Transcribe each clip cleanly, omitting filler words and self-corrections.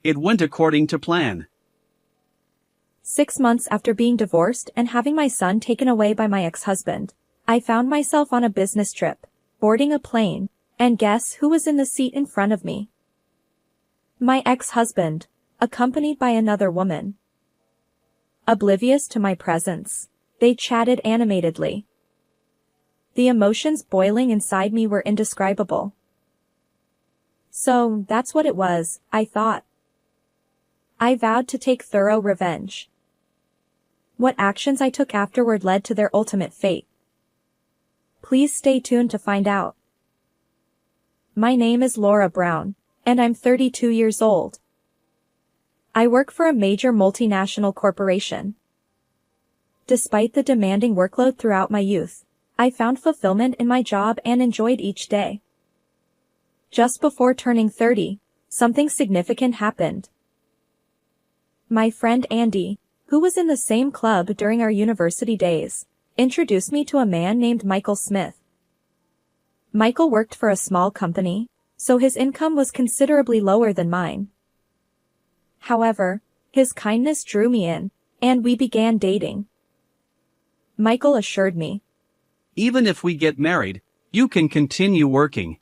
It went according to plan. 6 months after being divorced and having my son taken away by my ex-husband, I found myself on a business trip, boarding a plane, and guess who was in the seat in front of me? My ex-husband, accompanied by another woman. Oblivious to my presence, they chatted animatedly. The emotions boiling inside me were indescribable. So, that's what it was, I thought. I vowed to take thorough revenge. What actions I took afterward led to their ultimate fate. Please stay tuned to find out. My name is Laura Brown, and I'm 32 years old. I work for a major multinational corporation. Despite the demanding workload throughout my youth, I found fulfillment in my job and enjoyed each day. Just before turning 30, something significant happened. My friend Andy, who was in the same club during our university days, introduced me to a man named Michael Smith. Michael worked for a small company, so his income was considerably lower than mine. However, his kindness drew me in, and we began dating. Michael assured me, "Even if we get married, you can continue working.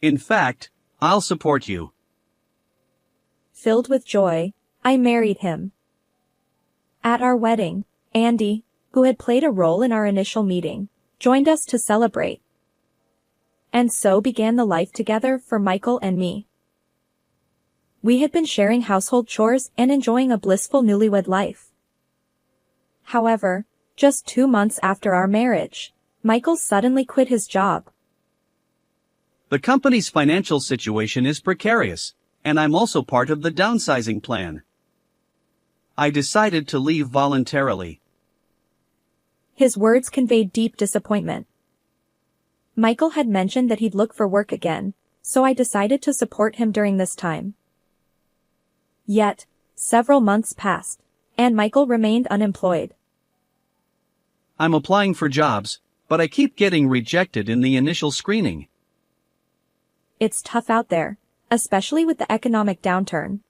In fact, I'll support you." Filled with joy, I married him. At our wedding, Andy, who had played a role in our initial meeting, joined us to celebrate. And so began the life together for Michael and me. We had been sharing household chores and enjoying a blissful newlywed life. However, just 2 months after our marriage, Michael suddenly quit his job. The company's financial situation is precarious, and I'm also part of the downsizing plan. I decided to leave voluntarily. His words conveyed deep disappointment. Michael had mentioned that he'd look for work again, so I decided to support him during this time. Yet, several months passed, and Michael remained unemployed. I'm applying for jobs, but I keep getting rejected in the initial screening. It's tough out there, especially with the economic downturn.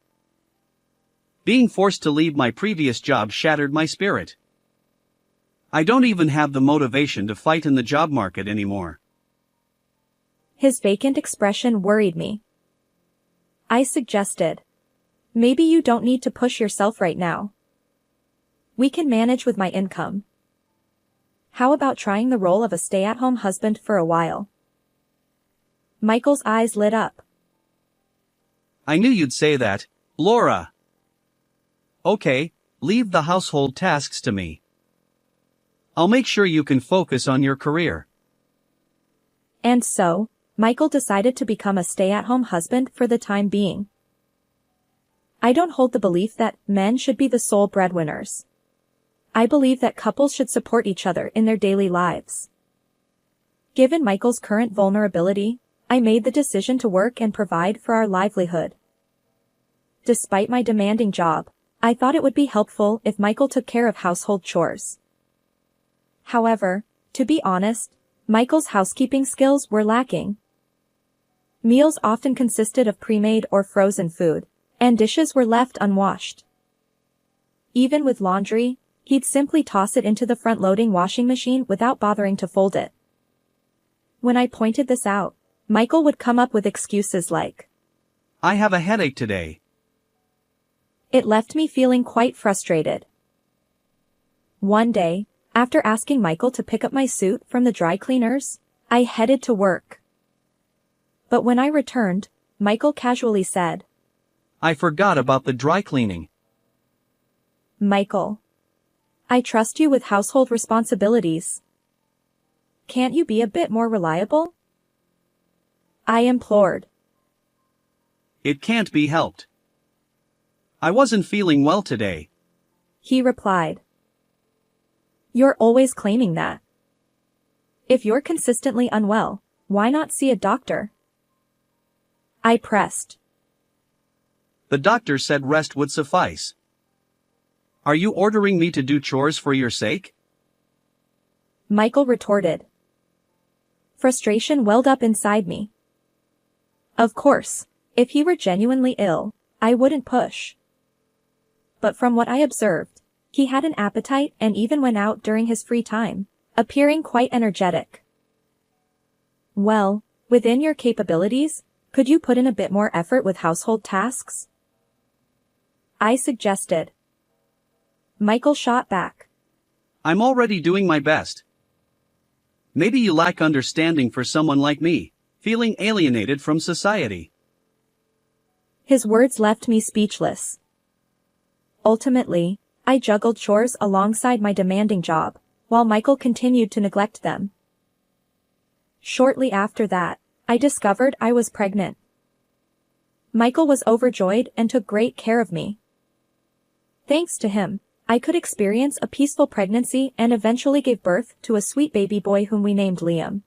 Being forced to leave my previous job shattered my spirit. I don't even have the motivation to fight in the job market anymore. His vacant expression worried me. I suggested, maybe you don't need to push yourself right now. We can manage with my income. How about trying the role of a stay-at-home husband for a while? Michael's eyes lit up. I knew you'd say that, Laura. Okay, leave the household tasks to me. I'll make sure you can focus on your career. And so, Michael decided to become a stay-at-home husband for the time being. I don't hold the belief that men should be the sole breadwinners. I believe that couples should support each other in their daily lives. Given Michael's current vulnerability, I made the decision to work and provide for our livelihood. Despite my demanding job, I thought it would be helpful if Michael took care of household chores. However, to be honest, Michael's housekeeping skills were lacking. Meals often consisted of pre-made or frozen food, and dishes were left unwashed. Even with laundry, he'd simply toss it into the front-loading washing machine without bothering to fold it. When I pointed this out, Michael would come up with excuses like, "I have a headache today." It left me feeling quite frustrated. One day, after asking Michael to pick up my suit from the dry cleaners, I headed to work. But when I returned, Michael casually said, "I forgot about the dry cleaning." Michael, I trust you with household responsibilities. Can't you be a bit more reliable? I implored. It can't be helped. I wasn't feeling well today. He replied. You're always claiming that. If you're consistently unwell, why not see a doctor? I pressed. The doctor said rest would suffice. Are you ordering me to do chores for your sake? Michael retorted. Frustration welled up inside me. Of course, if he were genuinely ill, I wouldn't push. But from what I observed, he had an appetite and even went out during his free time, appearing quite energetic. Well, within your capabilities, could you put in a bit more effort with household tasks? I suggested. Michael shot back. I'm already doing my best. Maybe you lack understanding for someone like me, feeling alienated from society. His words left me speechless. Ultimately, I juggled chores alongside my demanding job, while Michael continued to neglect them. Shortly after that, I discovered I was pregnant. Michael was overjoyed and took great care of me. Thanks to him, I could experience a peaceful pregnancy and eventually gave birth to a sweet baby boy whom we named Liam.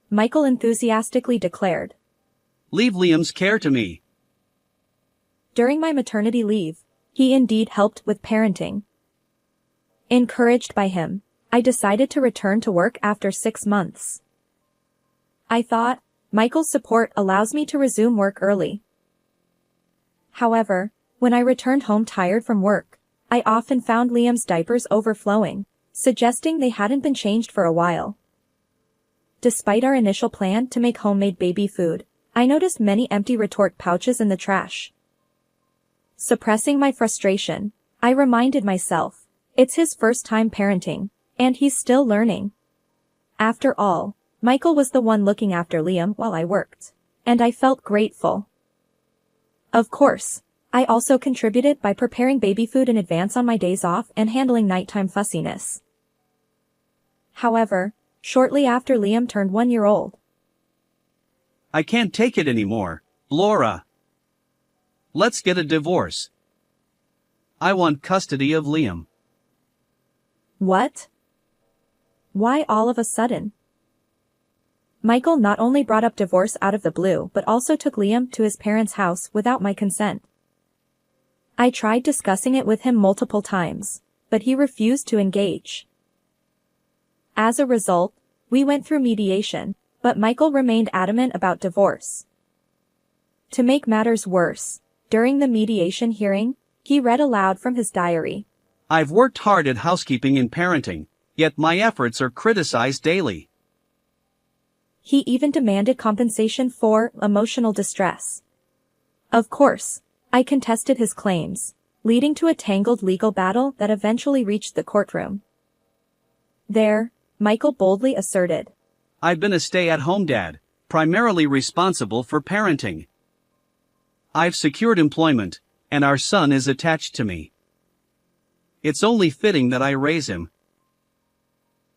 Michael enthusiastically declared. Leave Liam's care to me. During my maternity leave, he indeed helped with parenting. Encouraged by him, I decided to return to work after 6 months. I thought, Michael's support allows me to resume work early. However, when I returned home tired from work, I often found Liam's diapers overflowing, suggesting they hadn't been changed for a while. Despite our initial plan to make homemade baby food, I noticed many empty retort pouches in the trash. Suppressing my frustration, I reminded myself, it's his first time parenting, and he's still learning. After all, Michael was the one looking after Liam while I worked, and I felt grateful. Of course, I also contributed by preparing baby food in advance on my days off and handling nighttime fussiness. However, shortly after Liam turned 1 year old. I can't take it anymore, Laura. Let's get a divorce. I want custody of Liam. What? Why all of a sudden? Michael not only brought up divorce out of the blue but also took Liam to his parents' house without my consent. I tried discussing it with him multiple times, but he refused to engage. As a result, we went through mediation, but Michael remained adamant about divorce. To make matters worse, during the mediation hearing, he read aloud from his diary. I've worked hard at housekeeping and parenting, yet my efforts are criticized daily. He even demanded compensation for emotional distress. Of course, I contested his claims, leading to a tangled legal battle that eventually reached the courtroom. There, Michael boldly asserted, I've been a stay-at-home dad, primarily responsible for parenting. I've secured employment, and our son is attached to me. It's only fitting that I raise him.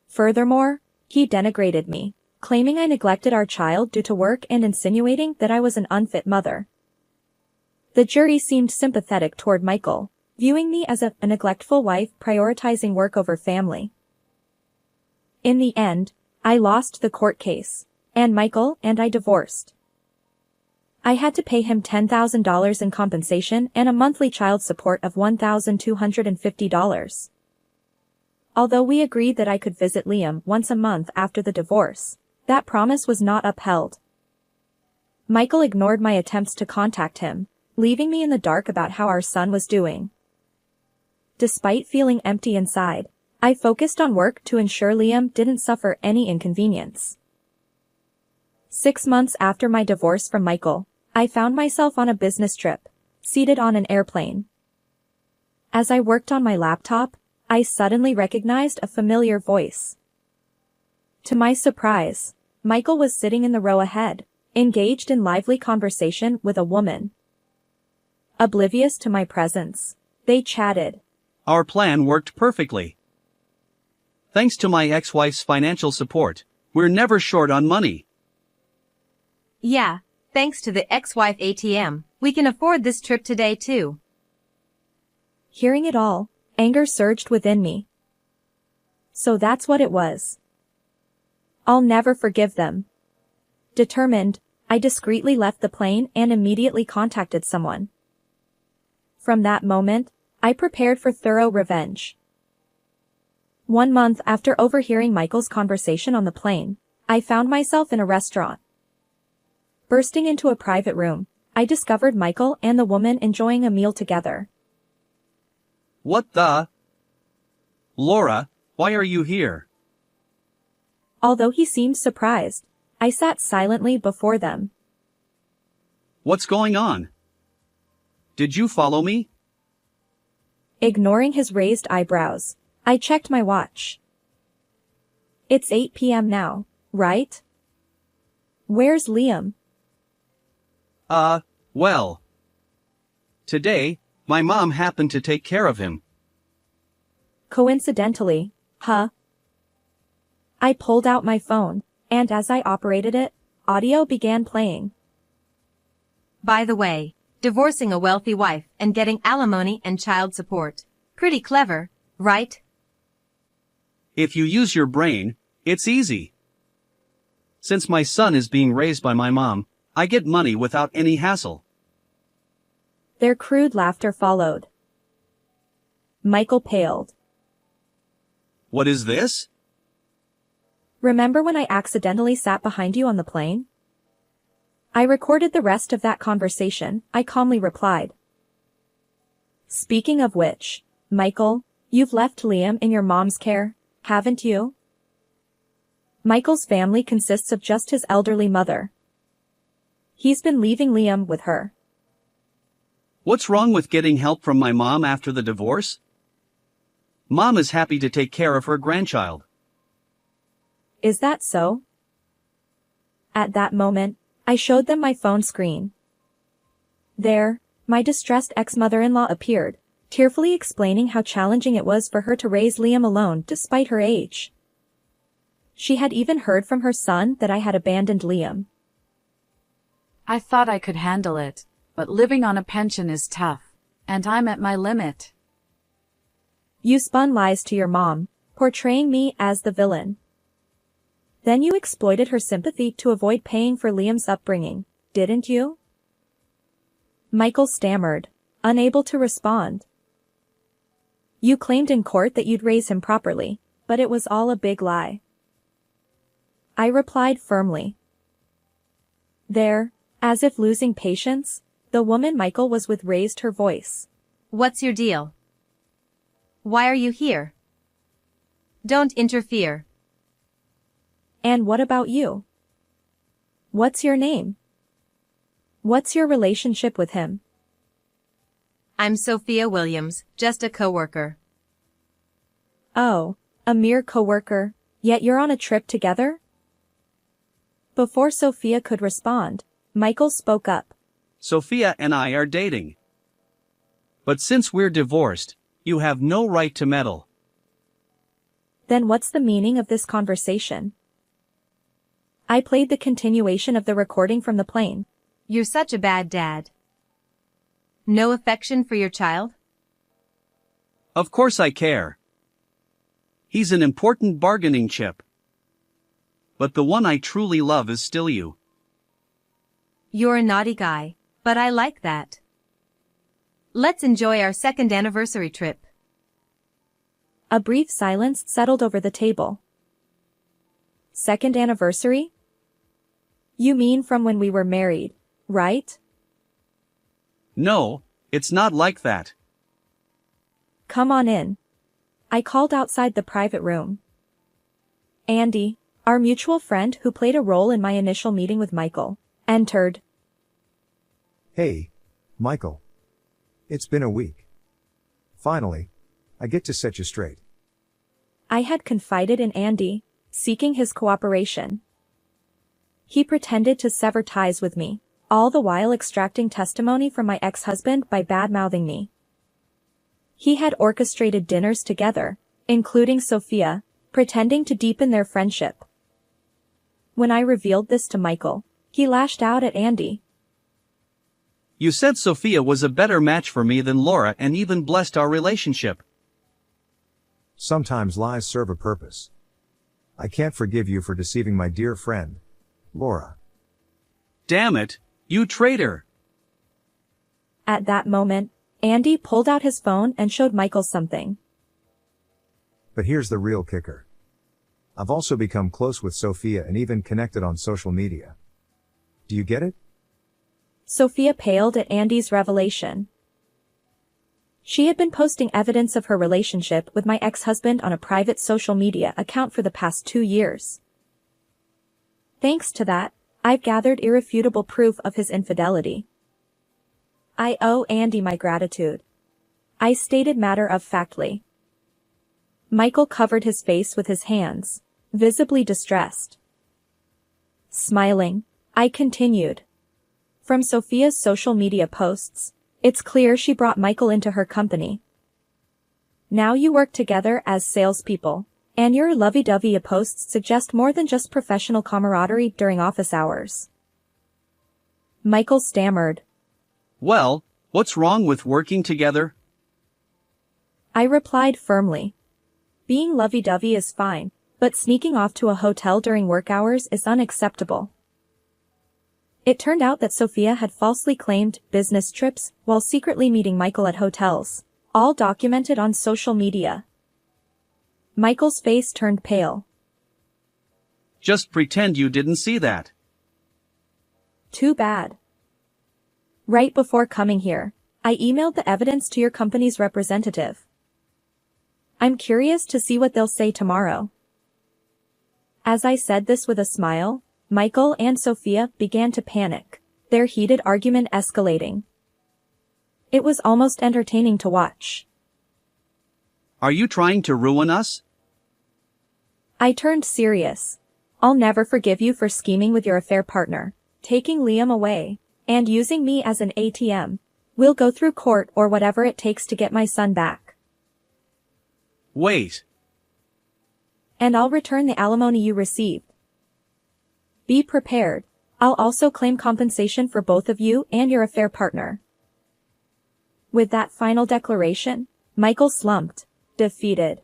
Furthermore, he denigrated me, claiming I neglected our child due to work and insinuating that I was an unfit mother. The jury seemed sympathetic toward Michael, viewing me as a neglectful wife prioritizing work over family. In the end, I lost the court case, and Michael and I divorced. I had to pay him $10,000 in compensation and a monthly child support of $1,250. Although we agreed that I could visit Liam once a month after the divorce, that promise was not upheld. Michael ignored my attempts to contact him, leaving me in the dark about how our son was doing. Despite feeling empty inside, I focused on work to ensure Liam didn't suffer any inconvenience. 6 months after my divorce from Michael, I found myself on a business trip, seated on an airplane. As I worked on my laptop, I suddenly recognized a familiar voice. To my surprise, Michael was sitting in the row ahead, engaged in lively conversation with a woman. Oblivious to my presence, they chatted. Our plan worked perfectly. Thanks to my ex-wife's financial support, we're never short on money. Yeah, thanks to the ex-wife ATM, we can afford this trip today too. Hearing it all, anger surged within me. So that's what it was. I'll never forgive them. Determined, I discreetly left the plane and immediately contacted someone. From that moment, I prepared for thorough revenge. 1 month after overhearing Michael's conversation on the plane, I found myself in a restaurant. Bursting into a private room, I discovered Michael and the woman enjoying a meal together. What the? Laura, why are you here? Although he seemed surprised, I sat silently before them. What's going on? Did you follow me? Ignoring his raised eyebrows, I checked my watch. It's 8 p.m. now, right? Where's Liam? Well. Today, my mom happened to take care of him. Coincidentally, huh? I pulled out my phone, and as I operated it, audio began playing. By the way, divorcing a wealthy wife and getting alimony and child support. Pretty clever, right? If you use your brain, it's easy. Since my son is being raised by my mom, I get money without any hassle. Their crude laughter followed. Michael paled. What is this? Remember when I accidentally sat behind you on the plane? I recorded the rest of that conversation, I calmly replied. Speaking of which, Michael, you've left Liam in your mom's care, haven't you? Michael's family consists of just his elderly mother. He's been leaving Liam with her. What's wrong with getting help from my mom after the divorce? Mom is happy to take care of her grandchild. Is that so? At that moment, I showed them my phone screen. There, my distressed ex-mother-in-law appeared, tearfully explaining how challenging it was for her to raise Liam alone despite her age. She had even heard from her son that I had abandoned Liam. I thought I could handle it, but living on a pension is tough, and I'm at my limit. You spun lies to your mom, portraying me as the villain. Then you exploited her sympathy to avoid paying for Liam's upbringing, didn't you? Michael stammered, unable to respond. You claimed in court that you'd raise him properly, but it was all a big lie. I replied firmly. There, as if losing patience, the woman Michael was with raised her voice. What's your deal? Why are you here? Don't interfere. And what about you? What's your name? What's your relationship with him? I'm Sophia Williams, just a coworker. Oh, a mere coworker, yet you're on a trip together? Before Sophia could respond, Michael spoke up. Sophia and I are dating. But since we're divorced, you have no right to meddle. Then what's the meaning of this conversation? I played the continuation of the recording from the plane. You're such a bad dad. No affection for your child? Of course I care. He's an important bargaining chip. But the one I truly love is still you. You're a naughty guy, but I like that. Let's enjoy our second anniversary trip. A brief silence settled over the table. Second anniversary? You mean from when we were married, right? No, it's not like that. Come on in. I called outside the private room. Andy, our mutual friend who played a role in my initial meeting with Michael, entered. Hey, Michael. It's been a week. Finally, I get to set you straight. I had confided in Andy, seeking his cooperation. He pretended to sever ties with me, all the while extracting testimony from my ex-husband by bad-mouthing me. He had orchestrated dinners together, including Sophia, pretending to deepen their friendship. When I revealed this to Michael, he lashed out at Andy. You said Sophia was a better match for me than Laura and even blessed our relationship. Sometimes lies serve a purpose. I can't forgive you for deceiving my dear friend, Laura. Damn it, you traitor! At that moment, Andy pulled out his phone and showed Michael something. But here's the real kicker. I've also become close with Sophia and even connected on social media. Do you get it? Sophia paled at Andy's revelation. She had been posting evidence of her relationship with my ex-husband on a private social media account for the past 2 years. Thanks to that, I've gathered irrefutable proof of his infidelity. I owe Andy my gratitude, I stated matter-of-factly. Michael covered his face with his hands, visibly distressed. Smiling, I continued. From Sophia's social media posts, it's clear she brought Michael into her company. Now you work together as salespeople, and your lovey-dovey posts suggest more than just professional camaraderie during office hours. Michael stammered. Well, what's wrong with working together? I replied firmly. Being lovey-dovey is fine, but sneaking off to a hotel during work hours is unacceptable. It turned out that Sophia had falsely claimed business trips while secretly meeting Michael at hotels, all documented on social media. Michael's face turned pale. Just pretend you didn't see that. Too bad. Right before coming here, I emailed the evidence to your company's representative. I'm curious to see what they'll say tomorrow. As I said this with a smile, Michael and Sophia began to panic, their heated argument escalating. It was almost entertaining to watch. Are you trying to ruin us? I turned serious. I'll never forgive you for scheming with your affair partner, taking Liam away, and using me as an ATM. We'll go through court or whatever it takes to get my son back. Wait. And I'll return the alimony you received. Be prepared. I'll also claim compensation for both of you and your affair partner. With that final declaration, Michael slumped, defeated.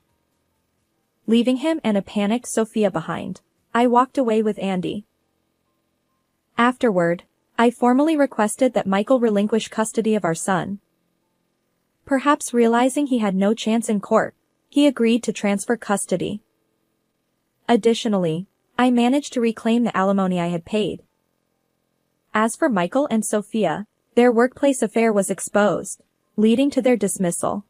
Leaving him and a panicked Sophia behind, I walked away with Andy. Afterward, I formally requested that Michael relinquish custody of our son. Perhaps realizing he had no chance in court, he agreed to transfer custody. Additionally, I managed to reclaim the alimony I had paid. As for Michael and Sophia, their workplace affair was exposed, leading to their dismissal.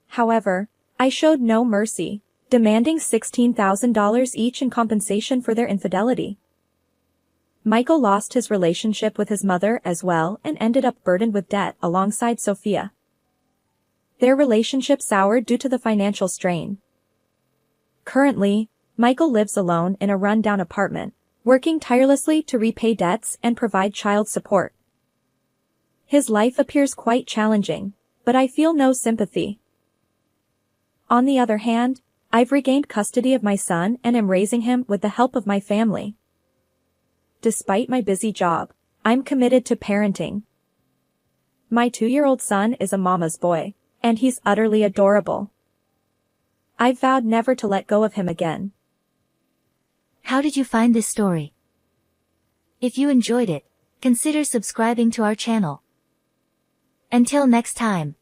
However, I showed no mercy, demanding $16,000 each in compensation for their infidelity. Michael lost his relationship with his mother as well and ended up burdened with debt alongside Sophia. Their relationship soured due to the financial strain. Currently, Michael lives alone in a run-down apartment, working tirelessly to repay debts and provide child support. His life appears quite challenging, but I feel no sympathy. On the other hand, I've regained custody of my son and am raising him with the help of my family. Despite my busy job, I'm committed to parenting. My 2-year-old son is a mama's boy, and he's utterly adorable. I've vowed never to let go of him again. How did you find this story? If you enjoyed it, consider subscribing to our channel. Until next time.